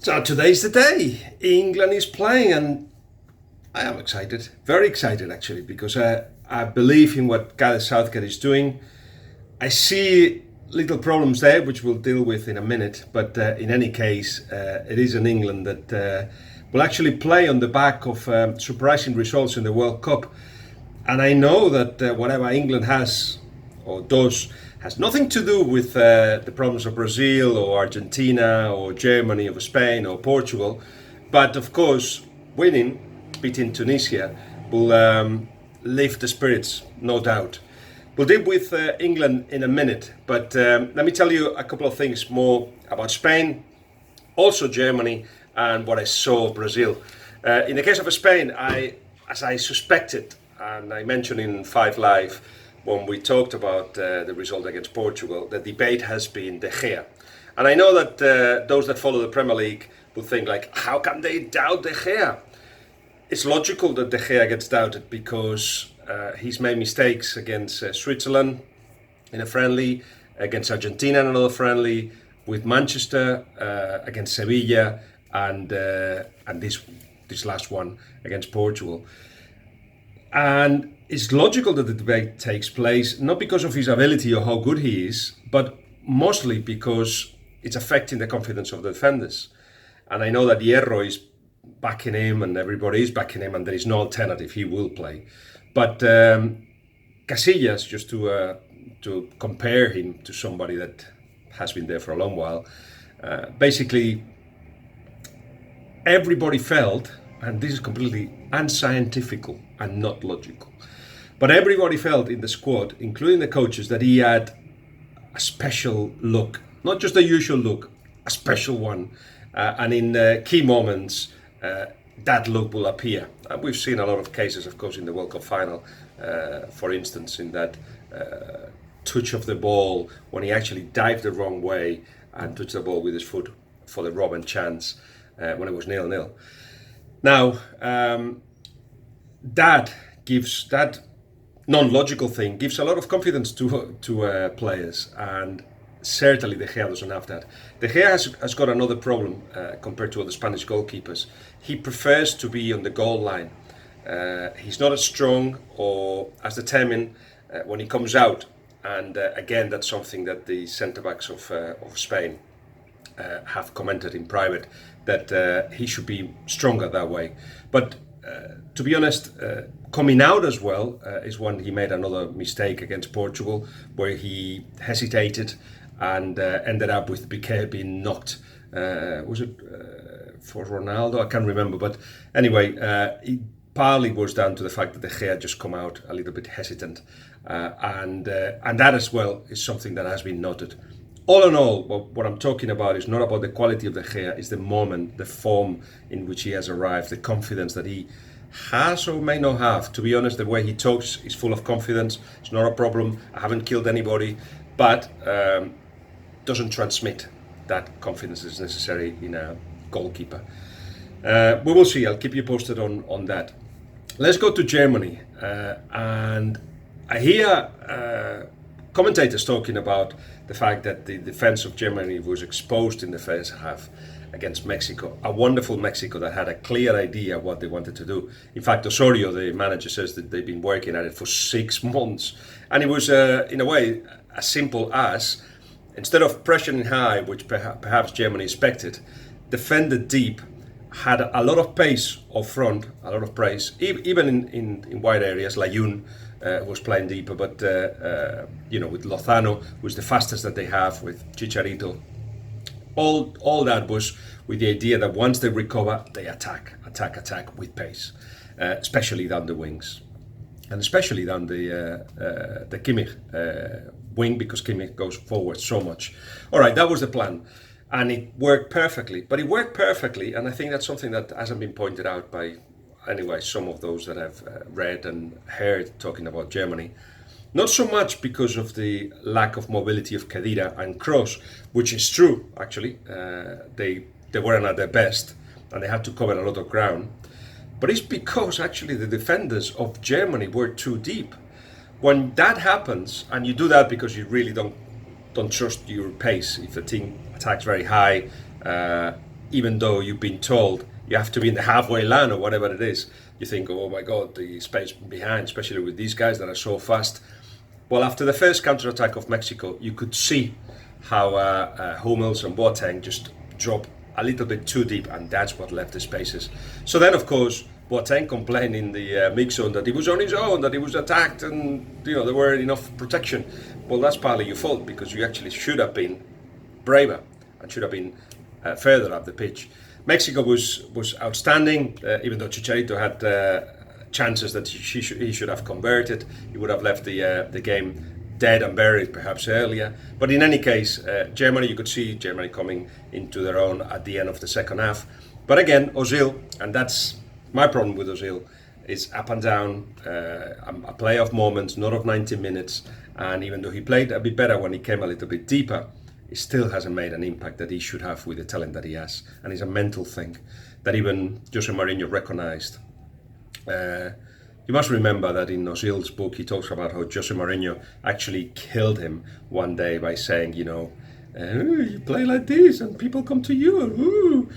So today's the day. England is playing, and I am excited, very excited actually, because I believe in what Gareth Southgate is doing. I see little problems there, which we'll deal with in a minute. But in any case, it is an England that will actually play on the back of surprising results in the World Cup. And I know that whatever England has or does has nothing to do with the problems of Brazil or Argentina or Germany or Spain or Portugal. But of course, winning, beating Tunisia, will lift the spirits, no doubt. We'll deal with England in a minute, but let me tell you a couple of things more about Spain, also Germany, and what I saw of Brazil. In the case of Spain, as I suspected, and I mentioned in Five Live, when we talked about the result against Portugal, the debate has been De Gea. And I know that those that follow the Premier League will think like, how can they doubt De Gea? It's logical that De Gea gets doubted because he's made mistakes against Switzerland in a friendly, against Argentina in another friendly, with Manchester, against Sevilla, and this last one against Portugal. And it's logical that the debate takes place, not because of his ability or how good he is, but mostly because it's affecting the confidence of the defenders. And I know that Hierro is backing him and everybody is backing him and there is no alternative, he will play. But Casillas, just to compare him to somebody that has been there for a long while, basically everybody felt, and this is completely unscientific and not logical, but everybody felt in the squad, including the coaches, that he had a special look, not just a usual look, a special one. And in key moments, that look will appear. And we've seen a lot of cases, of course, in the World Cup final, for instance, in that touch of the ball, when he actually dived the wrong way and touched the ball with his foot for the Robben chance when it was 0-0. Now, that non-logical thing gives a lot of confidence to players, and certainly De Gea doesn't have that. De Gea has got another problem compared to other Spanish goalkeepers. He prefers to be on the goal line. He's not as strong or as determined when he comes out, and again, that's something that the centre-backs of Spain have commented in private, that he should be stronger that way. But to be honest, coming out as well is when he made another mistake against Portugal, where he hesitated and ended up with Piqué being knocked. Was it for Ronaldo? I can't remember. But anyway, it partly was down to the fact that De Gea just come out a little bit hesitant. And that as well is something that has been noted. All in all, what I'm talking about is not about the quality of De Gea, it's the moment, the form in which he has arrived, the confidence that he has or may not have. To be honest, the way he talks is full of confidence. It's not a problem. I haven't killed anybody, but doesn't transmit that confidence is necessary in a goalkeeper. We will see. I'll keep you posted on that. Let's go to Germany. And I hear commentators talking about the fact that the defense of Germany was exposed in the first half against Mexico. A wonderful Mexico that had a clear idea what they wanted to do. In fact, Osorio, the manager, says that they've been working at it for 6 months. And it was, in a way, as simple as, instead of pressuring high, which perhaps Germany expected, defended deep, had a lot of pace up front, a lot of pace, even in wide areas. Layun was playing deeper, but with Lozano, who's the fastest that they have, with Chicharito, all that was with the idea that once they recover, they attack with pace, especially down the wings, and especially down the Kimmich wing, because Kimmich goes forward so much. All right, that was the plan. And it worked perfectly. But it worked perfectly, and I think that's something that hasn't been pointed out by, anyway, some of those that have read and heard talking about Germany. Not so much because of the lack of mobility of Khedira and Kroos, which is true, actually. They weren't at their best, and they had to cover a lot of ground. But it's because, actually, the defenders of Germany were too deep. When that happens, and you do that because you really don't trust your pace, if the team attacks very high, even though you've been told you have to be in the halfway line or whatever it is. You think, oh my God, the space behind, especially with these guys that are so fast. Well, after the first counter-attack of Mexico, you could see how Hummels and Boateng just drop a little bit too deep, and that's what left the spaces. So then, of course, Boateng complained in the mix zone that he was on his own, that he was attacked, and there weren't enough protection. Well, that's partly your fault, because you actually should have been braver and should have been further up the pitch. Mexico was outstanding, even though Chicharito had chances that he should have converted. He would have left the game dead and buried perhaps earlier. But in any case, Germany, you could see Germany coming into their own at the end of the second half. But again, Ozil, and that's my problem with Ozil, is up and down, a player of moments, not of 90 minutes. And even though he played a bit better when he came a little bit deeper, he still hasn't made an impact that he should have with the talent that he has. And it's a mental thing that even Jose Mourinho recognized. You must remember that in Ozil's book, he talks about how Jose Mourinho actually killed him one day by saying, you play like this and people come to you.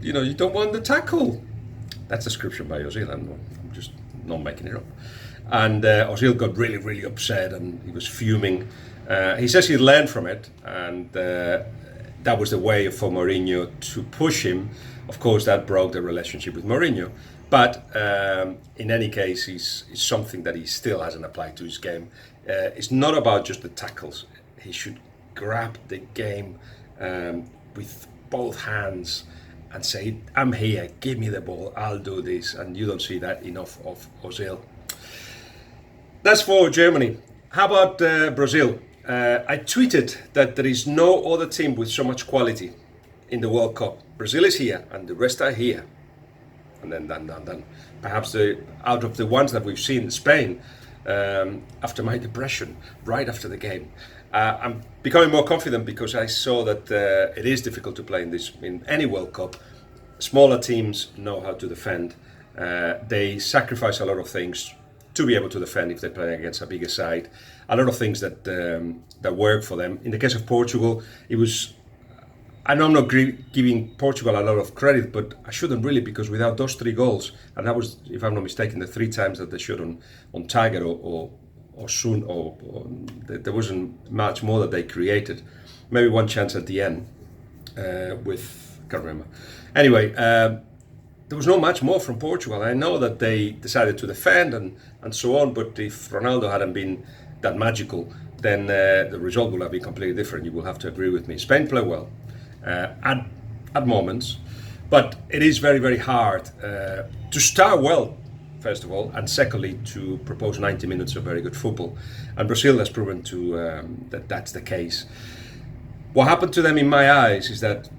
You don't want the tackle. That's a description by Ozil. I'm just not making it up. And Ozil got really, really upset and he was fuming. He says he learned from it, and that was the way for Mourinho to push him. Of course, that broke the relationship with Mourinho. But in any case, it's something that he still hasn't applied to his game. It's not about just the tackles. He should grab the game with both hands and say, I'm here, give me the ball, I'll do this. And you don't see that enough of Ozil. That's for Germany. How about Brazil? I tweeted that there is no other team with so much quality in the World Cup. Brazil is here and the rest are here. And then perhaps out of the ones that we've seen, Spain, after my depression, right after the game, I'm becoming more confident because I saw that it is difficult to play in any World Cup. Smaller teams know how to defend. They sacrifice a lot of things to be able to defend if they're playing against a bigger side. A lot of things that work for them. In the case of Portugal, it was. I know I'm not giving Portugal a lot of credit, but I shouldn't really, because without those 3 goals, and that was, if I'm not mistaken, the 3 times that they shot on target or soon, or there wasn't much more that they created. Maybe one chance at the end with, can't remember. Anyway, there was not much more from Portugal. I know that they decided to defend and so on, but if Ronaldo hadn't been that magical, then the result would have been completely different. You will have to agree with me. Spain play well. At moments, but it is very, very hard to start well, first of all, and secondly to propose 90 minutes of very good football, and Brazil has proven that that's the case. What happened to them in my eyes is that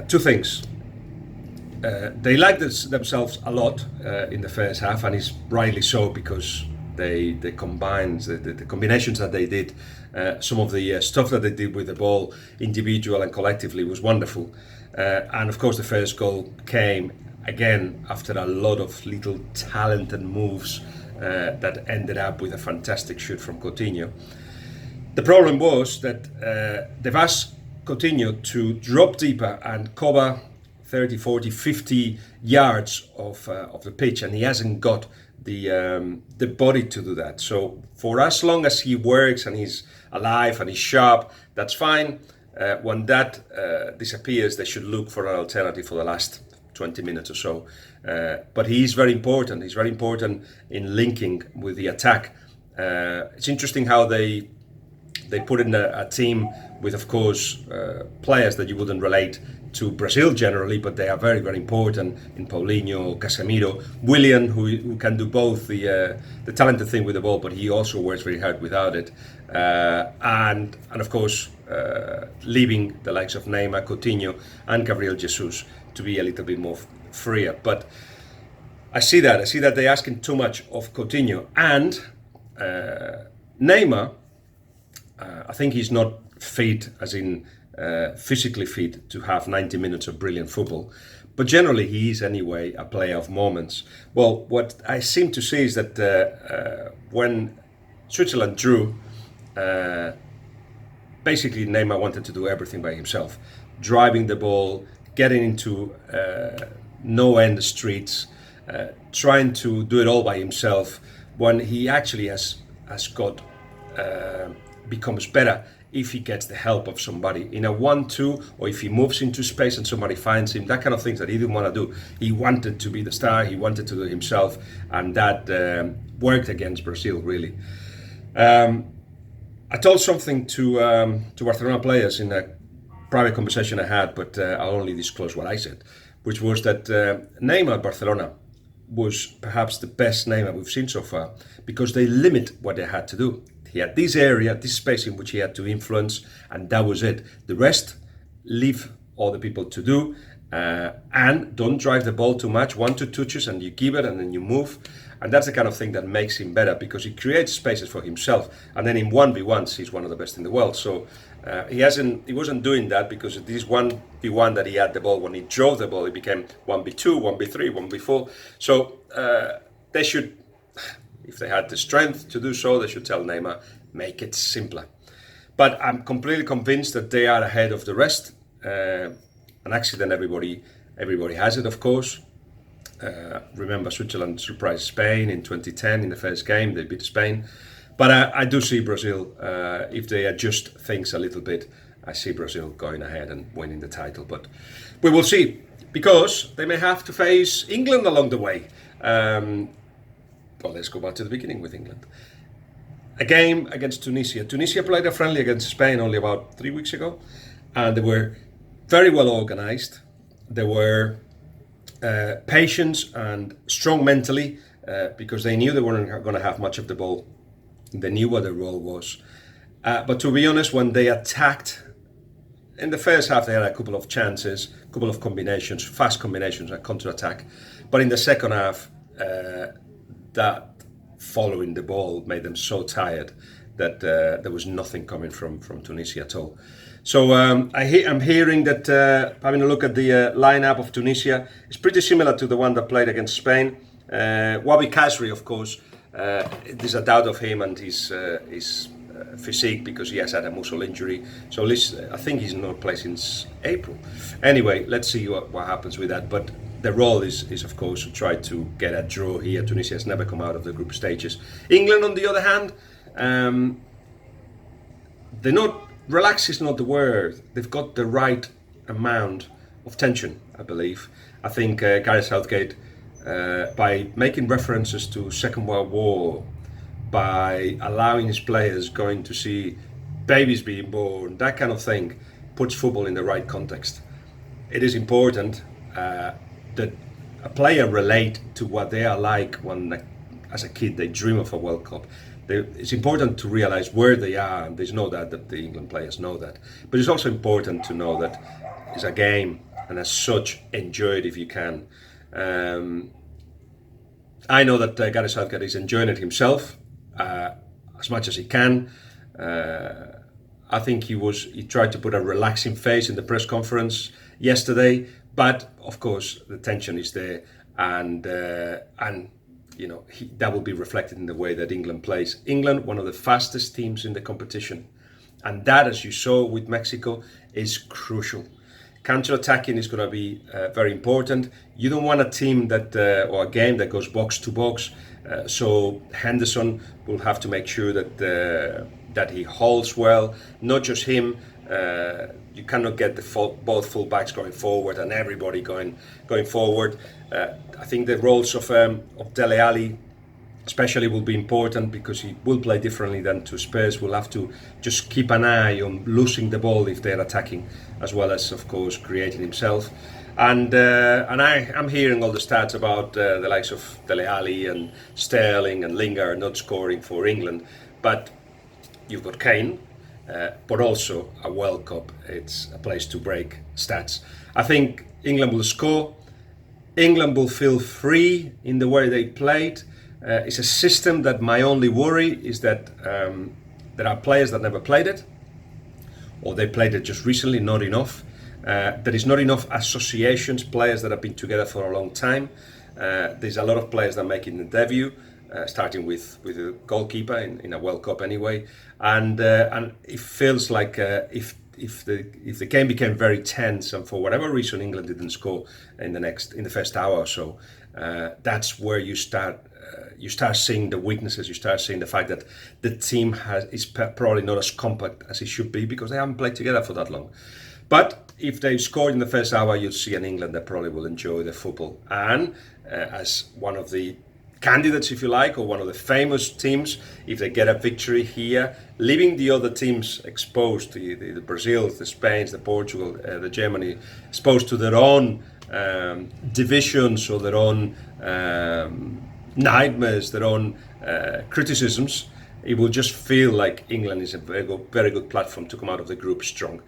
2 things. They liked themselves a lot in the first half, and it's rightly so, because they combined the combinations that they did. Some of the stuff that they did with the ball, individual and collectively, was wonderful. And of course, the first goal came again after a lot of little talented moves that ended up with a fantastic shoot from Coutinho. The problem was that they've asked Coutinho to drop deeper and cover 30, 40, 50 yards of the pitch, and he hasn't got the body to do that. So for as long as he works and he's alive and he's sharp, that's fine. When that disappears, they should look for an alternative for the last 20 minutes or so. But he's very important. He's very important in linking with the attack. It's interesting how they put in a team with, of course, players that you wouldn't relate to Brazil generally, but they are very, very important in Paulinho, Casemiro, William, who can do both the talented thing with the ball, but he also works very hard without it. And of course, leaving the likes of Neymar, Coutinho, and Gabriel Jesus to be a little bit more freer. But I see that they're asking too much of Coutinho, and Neymar. I think he's not fit, as in physically fit, to have 90 minutes of brilliant football. But generally, he is anyway a player of moments. Well, what I seem to see is that when Switzerland drew, basically Neymar wanted to do everything by himself. Driving the ball, getting into no-end streets, trying to do it all by himself, when he actually has got becomes better if he gets the help of somebody in a 1-2, or if he moves into space and somebody finds him. That kind of things that he didn't want to do. He wanted to be the star. He wanted to do it himself, and that worked against Brazil really. I told something to Barcelona players in a private conversation I had, but I'll only disclose what I said, which was that Neymar at Barcelona was perhaps the best Neymar we've seen so far, because they limit what they had to do. He had this area, this space in which he had to influence, and that was it. The rest, leave other people to do, and don't drive the ball too much. 1-2 touches and you give it and then you move. And that's the kind of thing that makes him better, because he creates spaces for himself. And then in 1v1s, he's one of the best in the world. So he wasn't doing that, because this 1v1 that he had the ball, when he drove the ball, it became 1v2, 1v3, 1v4. So they should, if they had the strength to do so, they should tell Neymar, make it simpler. But I'm completely convinced that they are ahead of the rest. An accident, everybody has it, of course. Remember, Switzerland surprised Spain in 2010 in the first game. They beat Spain. But I do see Brazil, if they adjust things a little bit, I see Brazil going ahead and winning the title. But we will see, because they may have to face England along the way. Well, let's go back to the beginning with England. A game against Tunisia. Tunisia played a friendly against Spain only about 3 weeks ago, and they were very well organized. They were patient and strong mentally, because they knew they weren't going to have much of the ball. They knew what their role was. But to be honest, when they attacked, in the first half they had a couple of chances, a couple of combinations, fast combinations and counter-attack. But in the second half, that following the ball made them so tired that there was nothing coming from Tunisia at all. So I'm hearing that, having a look at the lineup of Tunisia, it's pretty similar to the one that played against Spain. Wabi Kazri, of course, there's a doubt of him and his physique, because he has had a muscle injury. So at least I think he's not played since April. Anyway, let's see what happens with that. But the role is of course to try to get a draw here. Tunisia has never come out of the group stages. England, on the other hand, they're not, relax is not the word. They've got the right amount of tension, I believe. I think Gareth Southgate, by making references to Second World War, by allowing his players going to see babies being born, that kind of thing, puts football in the right context. It is important that a player relate to what they are like when, as a kid, they dream of a World Cup. It's important to realize where they are, and there's no doubt that the England players know that. But it's also important to know that it's a game, and as such, enjoy it if you can. I know that Gareth Southgate is enjoying it himself as much as he can. I think he tried to put a relaxing face in the press conference yesterday, but of course the tension is there, and you know, that will be reflected in the way that England plays. England, one of the fastest teams in the competition, and that, as you saw with Mexico, is crucial. Counter-attacking is going to be very important. You don't want a team that or a game that goes box to box. So Henderson will have to make sure that he holds well. Not just him. You cannot get both full-backs going forward and everybody going forward. I think the roles of Dele Alli especially will be important, because he will play differently than to Spurs. We'll have to just keep an eye on losing the ball if they're attacking, as well as, of course, creating himself. And I'm hearing all the stats about the likes of Dele Alli and Sterling and Lingard not scoring for England. But you've got Kane, but also a World Cup. It's a place to break stats. I think England will score. England will feel free in the way they played. It's a system that my only worry is that there are players that never played it, or they played it just recently, not enough. There is not enough associations, players that have been together for a long time. There's a lot of players that are making the debut, starting with a goalkeeper in a World Cup anyway. And it feels like if if the game became very tense and for whatever reason England didn't score in the first hour or so, that's where you start seeing the weaknesses. You start seeing the fact that the team is probably not as compact as it should be because they haven't played together for that long. But if they scored in the first hour, you'll see an England that probably will enjoy the football. And as one of the candidates, if you like, or one of the famous teams, if they get a victory here, leaving the other teams exposed, the Brazil, the Spain, the Portugal, the Germany, exposed to their own divisions or their own nightmares, their own criticisms, it will just feel like England is a very good platform to come out of the group strong.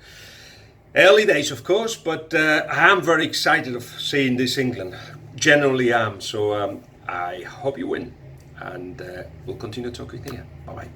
Early days, of course, but I am very excited of seeing this England. Generally am. So I hope you win. And we'll continue talking here. Bye-bye.